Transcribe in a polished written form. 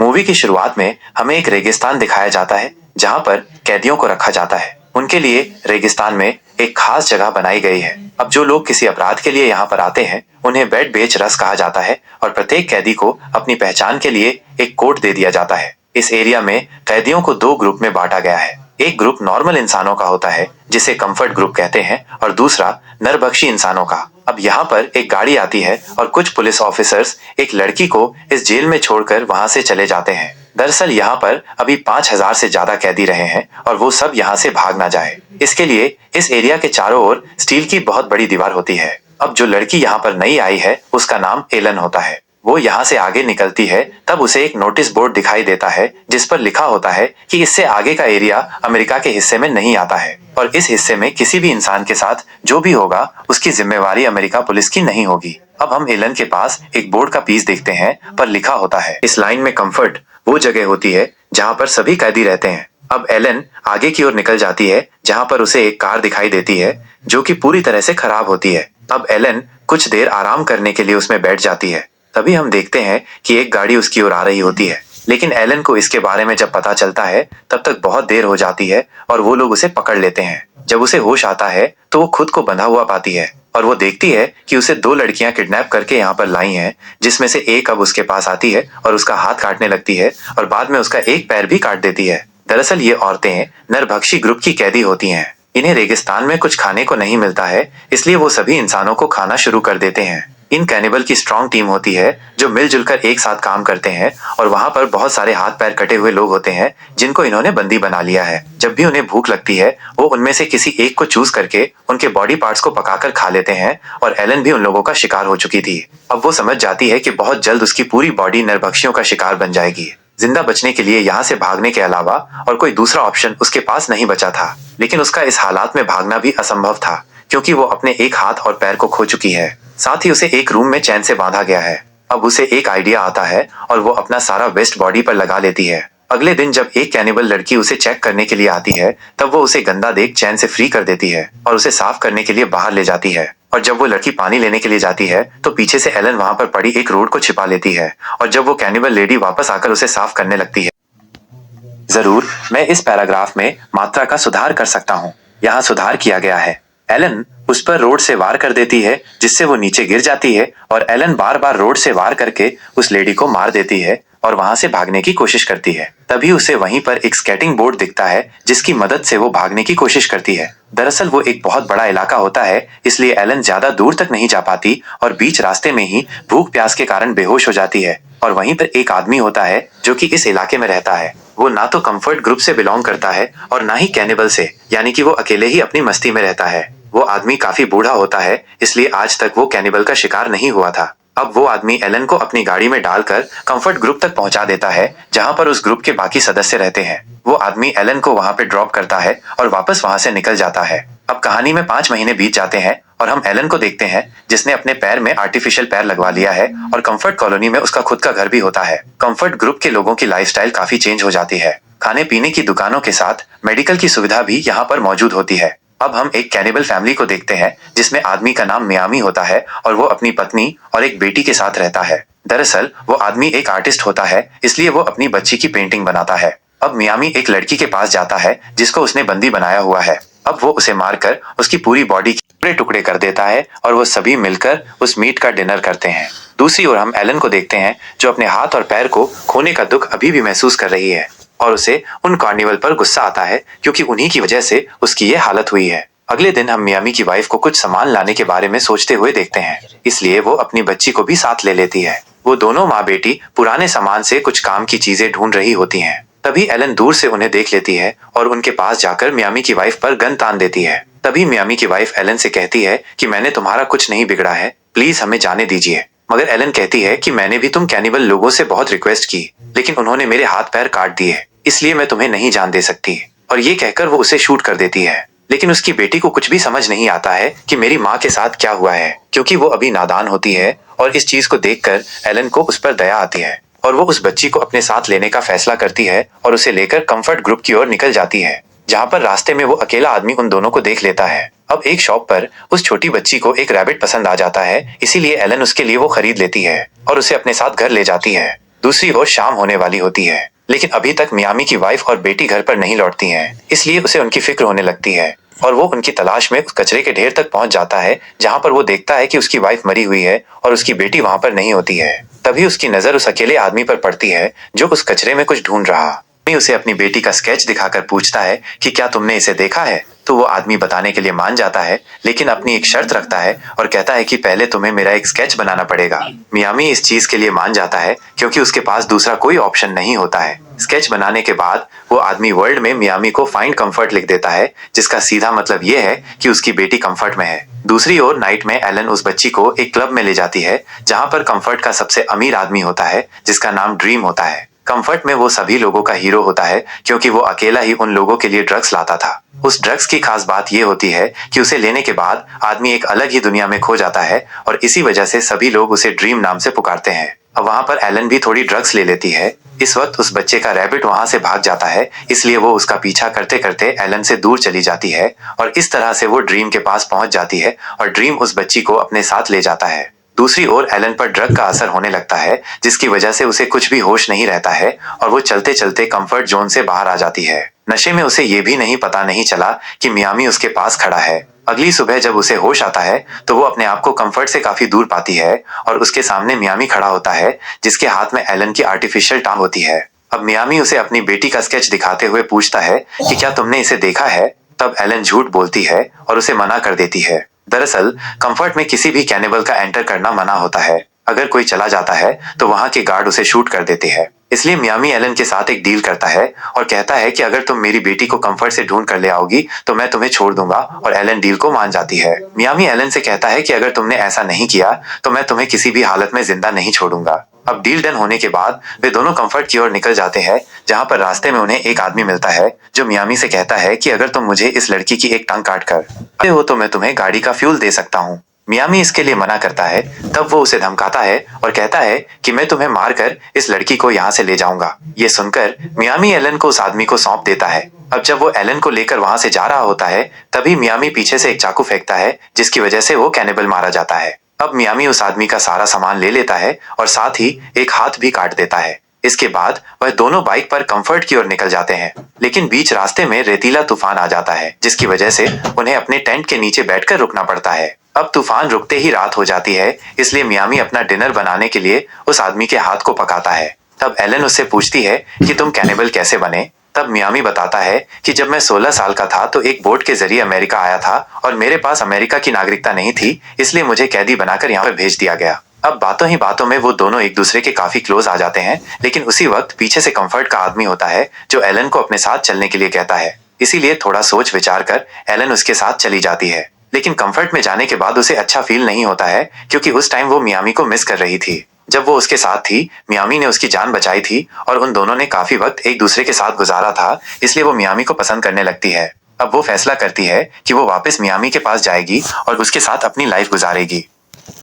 Movie की शुरुआत में हमें एक रेगिस्तान दिखाया जाता है जहां पर कैदियों को रखा जाता है। उनके लिए रेगिस्तान में एक खास जगह बनाई गई है। अब जो लोग किसी अपराध के लिए यहाँ पर आते हैं उन्हें बेड बेच रस कहा जाता है और प्रत्येक कैदी को अपनी पहचान के लिए एक कोड दे दिया जाता है। इस एरिया में कैदियों को दो ग्रुप में बांटा गया है। एक ग्रुप नॉर्मल इंसानों का होता है जिसे कंफर्ट ग्रुप कहते हैं और दूसरा नरभक्षी इंसानों का। अब यहाँ पर एक गाड़ी आती है और कुछ पुलिस ऑफिसर्स एक लड़की को इस जेल में छोड़कर वहां से चले जाते हैं। दरअसल यहाँ पर अभी 5,000 से ज्यादा कैदी रहे हैं और वो सब यहाँ से भाग ना जाए, इसके लिए इस एरिया के चारों ओर स्टील की बहुत बड़ी दीवार होती है। अब जो लड़की यहाँ पर नई आई है उसका नाम एलन होता है। वो यहाँ से आगे निकलती है तब उसे एक नोटिस बोर्ड दिखाई देता है जिस पर लिखा होता है कि इससे आगे का एरिया अमेरिका के हिस्से में नहीं आता है और इस हिस्से में किसी भी इंसान के साथ जो भी होगा उसकी जिम्मेवारी अमेरिका पुलिस की नहीं होगी। अब हम एलन के पास एक बोर्ड का पीस देखते हैं पर लिखा होता है इस लाइन में कंफर्ट वो जगह होती है जहाँ पर सभी कैदी रहते हैं। अब एलन आगे की ओर निकल जाती है जहाँ पर उसे एक कार दिखाई देती है जो कि पूरी तरह से खराब होती है। अब एलन कुछ देर आराम करने के लिए उसमें बैठ जाती है। तभी हम देखते हैं कि एक गाड़ी उसकी ओर आ रही होती है, लेकिन एलन को इसके बारे में जब पता चलता है तब तक बहुत देर हो जाती है और वो लोग उसे पकड़ लेते हैं। जब उसे होश आता है तो वो खुद को बंधा हुआ पाती है और वो देखती है कि उसे दो लड़कियां किडनैप करके यहाँ पर लाई हैं, जिसमें से एक अब उसके पास आती है और उसका हाथ काटने लगती है और बाद में उसका एक पैर भी काट देती है। दरअसल ये औरतें नरभक्षी ग्रुप की कैदी होती हैं। इन्हें रेगिस्तान में कुछ खाने को नहीं मिलता है, इसलिए वो सभी इंसानों को खाना शुरू कर देते हैं। इन कैनिबल की स्ट्रॉन्ग टीम होती है जो मिलजुल कर एक साथ काम करते हैं और वहां पर बहुत सारे हाथ पैर कटे हुए लोग होते हैं जिनको इन्होंने बंदी बना लिया है। जब भी उन्हें भूख लगती है वो उनमें से किसी एक को चूज करके उनके बॉडी पार्ट्स को पकाकर खा लेते हैं और एलन भी उन लोगों का शिकार हो चुकी थी। अब वो समझ जाती है कि बहुत जल्द उसकी पूरी बॉडी नरभक्षियों का शिकार बन जाएगी। जिंदा बचने के लिए यहाँ से भागने के अलावा और कोई दूसरा ऑप्शन उसके पास नहीं बचा था, लेकिन उसका इस हालात में भागना भी असंभव था क्योंकि वो अपने एक हाथ और पैर को खो चुकी है। साथ ही उसे एक रूम में चैन से बांधा गया है। अब उसे एक आइडिया आता है और वो अपना सारा वेस्ट बॉडी पर लगा लेती है। अगले दिन जब एक कैनिबल लड़की उसे चेक करने के लिए आती है तब वो उसे गंदा देख चैन से फ्री कर देती है और उसे साफ करने के लिए बाहर ले जाती है। और जब वो लड़की पानी लेने के लिए जाती है तो पीछे से एलन वहां पर पड़ी एक रोड को छिपा लेती है और जब वो कैनिबल लेडी वापस आकर उसे साफ करने लगती है। जरूर मैं इस पैराग्राफ में मात्रा का सुधार कर सकता हूँ। यहाँ सुधार किया गया है। एलन उस पर रोड से वार कर देती है जिससे वो नीचे गिर जाती है और एलन बार बार रोड से वार करके उस लेडी को मार देती है और वहां से भागने की कोशिश करती है। तभी उसे वहीं पर एक स्केटिंग बोर्ड दिखता है जिसकी मदद से वो भागने की कोशिश करती है। दरअसल वो एक बहुत बड़ा इलाका होता है इसलिए एलन ज्यादा दूर तक नहीं जा पाती और बीच रास्ते में ही भूख प्यास के कारण बेहोश हो जाती है। और वहीं पर एक आदमी होता है जो कि इस इलाके में रहता है। वो ना तो कंफर्ट ग्रुप से बिलोंग करता है और ना ही कैनिबल से, यानी कि वो अकेले ही अपनी मस्ती में रहता है। वो आदमी काफी बूढ़ा होता है इसलिए आज तक वो कैनिबल का शिकार नहीं हुआ था। अब वो आदमी एलन को अपनी गाड़ी में डालकर कंफर्ट ग्रुप तक पहुंचा देता है जहां पर उस ग्रुप के बाकी सदस्य रहते हैं। वो आदमी एलन को वहां पे ड्रॉप करता है और वापस वहां से निकल जाता है। अब कहानी में 5 महीने बीत जाते हैं और हम एलन को देखते हैं जिसने अपने पैर में आर्टिफिशियल पैर लगवा लिया है और कंफर्ट कॉलोनी में उसका खुद का घर भी होता है। कंफर्ट ग्रुप के लोगों की लाइफस्टाइल काफी चेंज हो जाती है। खाने पीने की दुकानों के साथ मेडिकल की सुविधा भी यहाँ पर मौजूद होती है। अब हम एक कैनिबल फैमिली को देखते हैं जिसमें आदमी का नाम मियामी होता है और वो अपनी पत्नी और एक बेटी के साथ रहता है। दरअसल वो आदमी एक आर्टिस्ट होता है इसलिए वो अपनी बच्ची की पेंटिंग बनाता है। अब मियामी एक लड़की के पास जाता है जिसको उसने बंदी बनाया हुआ है। अब वो उसे मारकर उसकी पूरी बॉडी के टुकड़े टुकड़े कर देता है और वो सभी मिलकर उस मीट का डिनर करते हैं। दूसरी ओर हम एलन को देखते हैं जो अपने हाथ और पैर को खोने का दुख अभी भी महसूस कर रही है और उसे उन कार्निवल पर गुस्सा आता है क्योंकि उन्हीं की वजह से उसकी ये हालत हुई है। अगले दिन हम मियामी की वाइफ को कुछ सामान लाने के बारे में सोचते हुए देखते हैं, इसलिए वो अपनी बच्ची को भी साथ ले लेती है। वो दोनों माँ बेटी पुराने सामान से कुछ काम की चीजें ढूंढ रही होती हैं। तभी एलन दूर से उन्हें देख लेती है और उनके पास जाकर मियामी की वाइफ पर गन तान देती है। तभी मियामी की वाइफ एलन से कहती है कि मैंने तुम्हारा कुछ नहीं बिगड़ा है, प्लीज हमें जाने दीजिए। मगर एलन कहती है कि मैंने भी तुम कैनिबल लोगों से बहुत रिक्वेस्ट की लेकिन उन्होंने मेरे हाथ पैर काट दिए, इसलिए मैं तुम्हें नहीं जान दे सकती। और ये कहकर वो उसे शूट कर देती है। लेकिन उसकी बेटी को कुछ भी समझ नहीं आता है कि मेरी माँ के साथ क्या हुआ है, क्योंकि वो अभी नादान होती है और इस चीज को देखकर एलन को उस पर दया आती है और वो उस बच्ची को अपने साथ लेने का फैसला करती है और उसे लेकर कंफर्ट ग्रुप की ओर निकल जाती है, जहाँ पर रास्ते में वो अकेला आदमी उन दोनों को देख लेता है। अब एक शॉप पर उस छोटी बच्ची को एक रैबिट पसंद आ जाता है, इसीलिए एलन उसके लिए वो खरीद लेती है और उसे अपने साथ घर ले जाती है। दूसरी ओर शाम होने वाली होती है, लेकिन अभी तक मियामी की वाइफ और बेटी घर पर नहीं लौटती हैं, इसलिए उसे उनकी फिक्र होने लगती है और वो उनकी तलाश में उस कचरे के ढेर तक पहुंच जाता है जहां पर वो देखता है कि उसकी वाइफ मरी हुई है और उसकी बेटी वहां पर नहीं होती है। तभी उसकी नजर उस अकेले आदमी पर पड़ती है जो उस कचरे में कुछ ढूंढ रहा। आदमी उसे अपनी बेटी का स्केच दिखाकर पूछता है कि क्या तुमने इसे देखा है, तो वो आदमी बताने के लिए मान जाता है, लेकिन अपनी एक शर्त रखता है और कहता है कि पहले तुम्हें मेरा एक स्केच बनाना पड़ेगा। मियामी इस चीज के लिए मान जाता है क्योंकि उसके पास दूसरा कोई ऑप्शन नहीं होता है। स्केच बनाने के बाद वो आदमी वर्ल्ड में मियामी को फाइंड कंफर्ट लिख देता है, जिसका सीधा मतलब ये है कि उसकी बेटी कंफर्ट में है। दूसरी ओर नाइट में एलन उस बच्ची को एक क्लब में ले जाती है जहां पर कंफर्ट का सबसे अमीर आदमी होता है जिसका नाम ड्रीम होता है। कंफर्ट में वो सभी लोगों का हीरो होता है क्योंकि वो अकेला ही उन लोगों के लिए ड्रग्स लाता था। उस ड्रग्स की खास बात ये होती है कि उसे लेने के बाद आदमी एक अलग ही दुनिया में खो जाता है और इसी वजह से सभी लोग उसे ड्रीम नाम से पुकारते हैं। अब वहां पर एलन भी थोड़ी ड्रग्स ले लेती है। इस वक्त उस बच्चे का रैबिट वहां से भाग जाता है, इसलिए वो उसका पीछा करते करते एलन से दूर चली जाती है और इस तरह से वो ड्रीम के पास पहुंच जाती है और ड्रीम उस बच्ची को अपने साथ ले जाता है। दूसरी ओर एलन पर ड्रग का असर होने लगता है जिसकी वजह से उसे कुछ भी होश नहीं रहता है और वो चलते चलते कंफर्ट जोन से बाहर आ जाती है। नशे में उसे ये भी नहीं पता नहीं चला कि मियामी उसके पास खड़ा है। अगली सुबह जब उसे होश आता है तो वो अपने आप को कंफर्ट से काफी दूर पाती है और उसके सामने मियामी खड़ा होता है जिसके हाथ में एलन की आर्टिफिशियल टांग होती है। अब मियामी उसे अपनी बेटी का स्केच दिखाते हुए पूछता है कि क्या तुमने इसे देखा है। तब एलन झूठ बोलती है और उसे मना कर देती है। दरअसल कंफर्ट में किसी भी कैनिबल का एंटर करना मना होता है। अगर कोई चला जाता है तो वहां के गार्ड उसे शूट कर देते हैं। इसलिए मियामी एलन के साथ एक डील करता है और कहता है कि अगर तुम मेरी बेटी को कंफर्ट से ढूंढ कर ले आओगी तो मैं तुम्हें छोड़ दूंगा और एलन डील को मान जाती है। मियामी एलन से कहता है कि अगर तुमने ऐसा नहीं किया तो मैं तुम्हें किसी भी हालत में जिंदा नहीं छोड़ूंगा। अब डील डन होने के बाद वे दोनों कंफर्ट की ओर निकल जाते हैं जहां पर रास्ते में उन्हें एक आदमी मिलता है जो मियामी से कहता है कि अगर तुम मुझे इस लड़की की एक टांग काट कर हो तो मैं तुम्हें गाड़ी का फ्यूल दे सकता हूँ। मियामी इसके लिए मना करता है। तब वो उसे धमकाता है और कहता है कि मैं तुम्हें मारकर इस लड़की को यहाँ से ले जाऊंगा। ये सुनकर मियामी एलन को उस आदमी को सौंप देता है। अब जब वो एलन को लेकर वहां से जा रहा होता है तभी मियामी पीछे से एक चाकू फेंकता है जिसकी वजह से वो कैनिबल मारा जाता है। अब मियामी उस आदमी का सारा सामान ले लेता है और साथ ही एक हाथ भी काट देता है। इसके बाद वह दोनों बाइक पर कंफर्ट की ओर निकल जाते हैं, लेकिन बीच रास्ते में रेतीला तूफान आ जाता है जिसकी वजह से उन्हें अपने टेंट के नीचे बैठकर रुकना पड़ता है। अब तूफान रुकते ही रात हो जाती है, इसलिए मियामी अपना डिनर बनाने के लिए उस आदमी के हाथ को पकाता है। तब एलन उससे पूछती है कि तुम कैनिबल कैसे बने। तब मियामी बताता है कि जब मैं 16 साल का था तो एक बोट के जरिए अमेरिका आया था और मेरे पास अमेरिका की नागरिकता नहीं थी, इसलिए मुझे कैदी बनाकर यहाँ पर भेज दिया गया। अब बातों ही बातों में वो दोनों एक दूसरे के काफी क्लोज आ जाते हैं, लेकिन उसी वक्त पीछे से कंफर्ट का आदमी होता है जो एलन को अपने साथ चलने के लिए कहता है। इसीलिए थोड़ा सोच विचार कर एलन उसके साथ चली जाती है, लेकिन कंफर्ट में जाने के बाद उसे अच्छा फील नहीं होता है क्योंकि उस टाइम वो मियामी को मिस कर रही थी। जब वो उसके साथ थी मियामी ने उसकी जान बचाई थी और उन दोनों ने काफी वक्त एक दूसरे के साथ गुजारा था, इसलिए वो मियामी को पसंद करने लगती है। अब वो फैसला करती है कि वो वापस मियामी के पास जाएगी और उसके साथ अपनी लाइफ गुजारेगी।